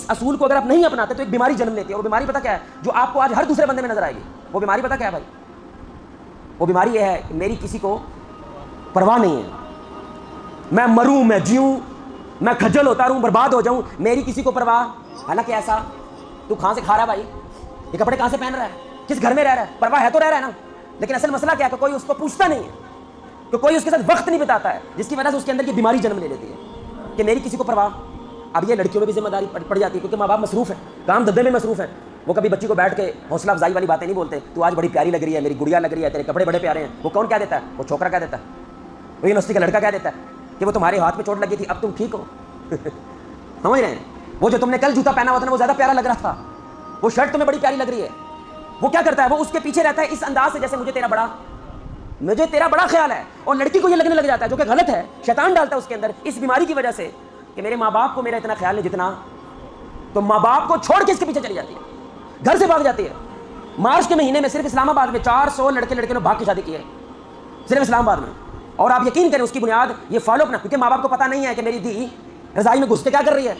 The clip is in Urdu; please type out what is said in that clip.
اصول کو اگر آپ نہیں اپناتے تو ایک بیماری جنم لیتی ہے. وہ بیماری پتہ کیا ہے؟ جو آپ کو آج ہر دوسرے بندے میں نظر آئے گی. وہ بیماری پتہ کیا ہے بھائی؟ وہ بیماری یہ ہے کہ میری کسی کو پرواہ نہیں ہے. میں مروں، میں جیوں، میں کھجل ہوتا رہوں، برباد ہو جاؤں، میری کسی کو پرواہ. حالانکہ ایسا تو کہاں سے کھا رہا ہے بھائی؟ یہ کپڑے کہاں سے پہن رہا ہے؟ کس گھر میں رہ رہا ہے؟ پرواہ ہے تو رہ رہا ہے نا. لیکن اصل مسئلہ کیا ہے کہ کوئی اس کو پوچھتا نہیں ہے، کہ کوئی اس کے ساتھ وقت نہیں بتاتا ہے، جس کی وجہ سے اس کے اندر یہ بیماری جنم لے لیتی ہے کہ میری کسی کو پرواہ. اب یہ لڑکیوں میں بھی ذمہ داری پڑ جاتی ہے، کیونکہ ماں باپ مصروف ہیں، کام دھندے میں مصروف ہیں. وہ کبھی بچی کو بیٹھ کے حوصلہ افزائی والی باتیں نہیں بولتے. تو آج بڑی پیاری لگ رہی ہے، میری گڑیا لگ رہی ہے، تیرے کپڑے بڑے پیارے ہیں. وہ کون کہہ دیتا ہے؟ وہ چھوکرا کہہ دیتا ہے، وہ یونیورسٹی کا لڑکا کہہ دیتا ہے کہ وہ تمہارے ہاتھ میں چوٹ لگی تھی، اب تم ٹھیک ہو. سمجھ رہے ہیں؟ وہ جو تم نے کل جوتا پہنا ہوا تھا وہ زیادہ پیارا لگ رہا تھا، وہ شرٹ تمہیں بڑی پیاری لگ رہی ہے. وہ کیا کرتا ہے؟ وہ اس کے پیچھے رہتا ہے اس انداز سے جیسے مجھے تیرا بڑا خیال ہے. اور لڑکی کو یہ لگنے لگ جاتا ہے، جو کہ غلط ہے. شیطان ڈالتا ہے اس کے اندر اس بیماری کی وجہ سے کہ میرے ماں باپ کو میرا اتنا خیال نہیں جتنا. تو ماں باپ کو چھوڑ کے اس کے پیچھے چلی جاتی ہے، گھر سے بھاگ جاتی ہے. مارچ کے مہینے میں صرف اسلام آباد میں 400 لڑکے نے بھاگ کے شادی کی ہے، صرف اسلام آباد میں. اور آپ یقین کریں اس کی بنیاد یہ فالو اپ نہ، کیونکہ ماں باپ کو پتہ نہیں ہے کہ میری دی رضائی میں گھس کے کیا کر رہی ہے.